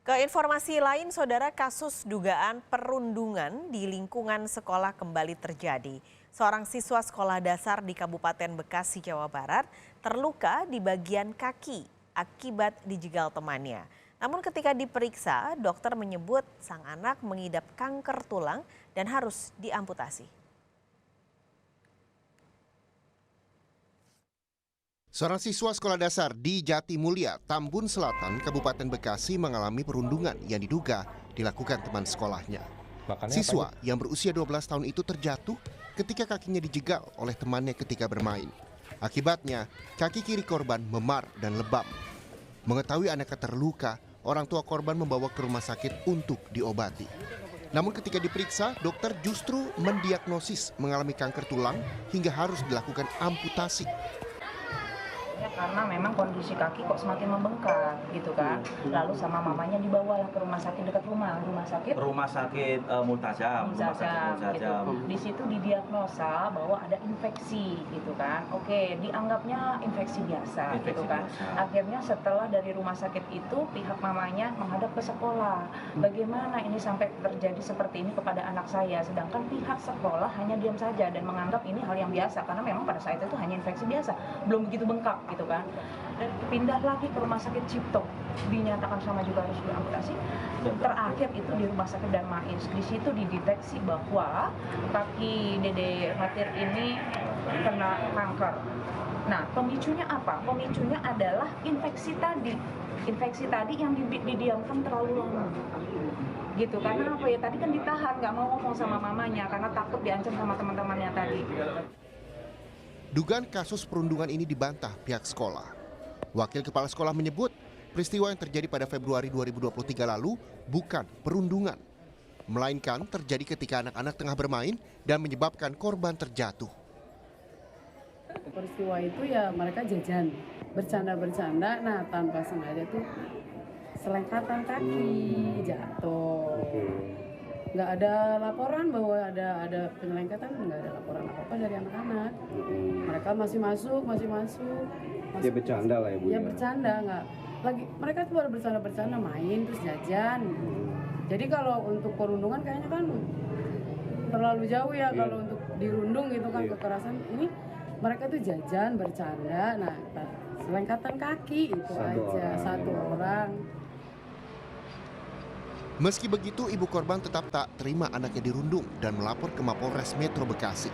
Ke informasi lain, saudara, kasus dugaan perundungan di lingkungan sekolah kembali terjadi. Seorang siswa sekolah dasar di Kabupaten Bekasi, Jawa Barat, terluka di bagian kaki akibat dijegal temannya. Namun ketika diperiksa, dokter menyebut sang anak mengidap kanker tulang dan harus diamputasi. Seorang siswa sekolah dasar di Jatimulya, Tambun Selatan, Kabupaten Bekasi mengalami perundungan yang diduga dilakukan teman sekolahnya. Siswa yang berusia 12 tahun itu terjatuh ketika kakinya dijegal oleh temannya ketika bermain. Akibatnya, kaki kiri korban memar dan lebam. Mengetahui anaknya terluka, orang tua korban membawa ke rumah sakit untuk diobati. Namun ketika diperiksa, dokter justru mendiagnosis mengalami kanker tulang hingga harus dilakukan amputasi. Karena memang kondisi kaki kok semakin membengkak gitu kan. Lalu sama mamanya dibawalah ke rumah sakit dekat rumah sakit Multajam. gitu. Di situ didiagnosa bahwa ada infeksi gitu kan. Oke, dianggapnya infeksi biasa gitu kan. Akhirnya setelah dari rumah sakit itu pihak mamanya menghadap ke sekolah. Bagaimana ini sampai terjadi seperti ini kepada anak saya, sedangkan pihak sekolah hanya diam saja dan menganggap ini hal yang biasa karena memang pada saat itu hanya infeksi biasa, belum begitu bengkak gitu kan. Dan pindah lagi ke rumah sakit Cipto, dinyatakan sama juga harus diamputasi. Terakhir itu di rumah sakit Darmais, di situ dideteksi bahwa kaki Dede Fatir ini kena kanker. Nah, pemicunya apa? Pemicunya adalah infeksi tadi. Infeksi tadi yang didiamkan terlalu lama. Gitu, karena apa ya, tadi kan ditahan, nggak mau ngomong sama mamanya karena takut diancam sama teman-temannya tadi. Dugaan kasus perundungan ini dibantah pihak sekolah. Wakil Kepala Sekolah menyebut peristiwa yang terjadi pada Februari 2023 lalu bukan perundungan, melainkan terjadi ketika anak-anak tengah bermain dan menyebabkan korban terjatuh. Peristiwa itu ya mereka jajan, bercanda-bercanda, nah tanpa sengaja tuh selengkatan kaki jatuh. Nggak ada laporan bahwa ada penyelengkatan, nggak ada laporan apa-apa dari anak-anak. Mereka masih masuk. Ya bercanda lah ya Bu. Ya bercanda, nggak lagi. Mereka tuh baru bercanda main terus jajan. Jadi kalau untuk perundungan kayaknya kan terlalu jauh ya. Kalau untuk dirundung gitu kan kekerasan ini mereka tuh jajan bercanda. Nah selengkatan kaki itu satu orang. Meski begitu, ibu korban tetap tak terima anaknya dirundung dan melapor ke Mapolres Metro Bekasi.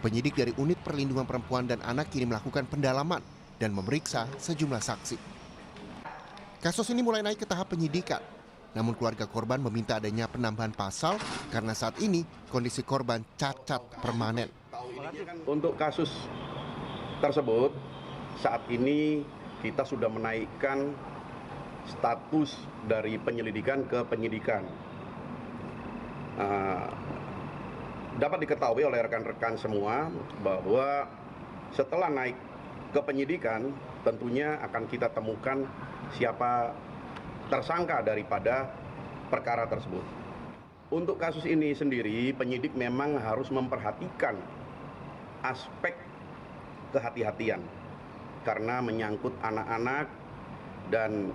Penyidik dari Unit Perlindungan Perempuan dan Anak kini melakukan pendalaman dan memeriksa sejumlah saksi. Kasus ini mulai naik ke tahap penyidikan, namun keluarga korban meminta adanya penambahan pasal karena saat ini kondisi korban cacat permanen. Untuk kasus tersebut, saat ini kita sudah menaikkan status dari penyelidikan ke penyidikan. Dapat diketahui oleh rekan-rekan semua bahwa setelah naik ke penyidikan tentunya akan kita temukan siapa tersangka daripada perkara tersebut. Untuk kasus ini sendiri penyidik memang harus memperhatikan aspek kehati-hatian karena menyangkut anak-anak dan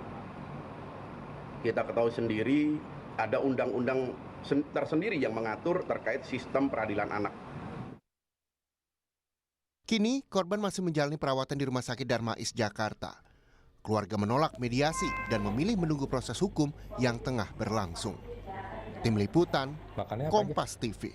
kita ketahui sendiri ada undang-undang tersendiri yang mengatur terkait sistem peradilan anak. Kini korban masih menjalani perawatan di Rumah Sakit Darmais, Jakarta. Keluarga menolak mediasi dan memilih menunggu proses hukum yang tengah berlangsung. Tim Liputan, Kompas TV.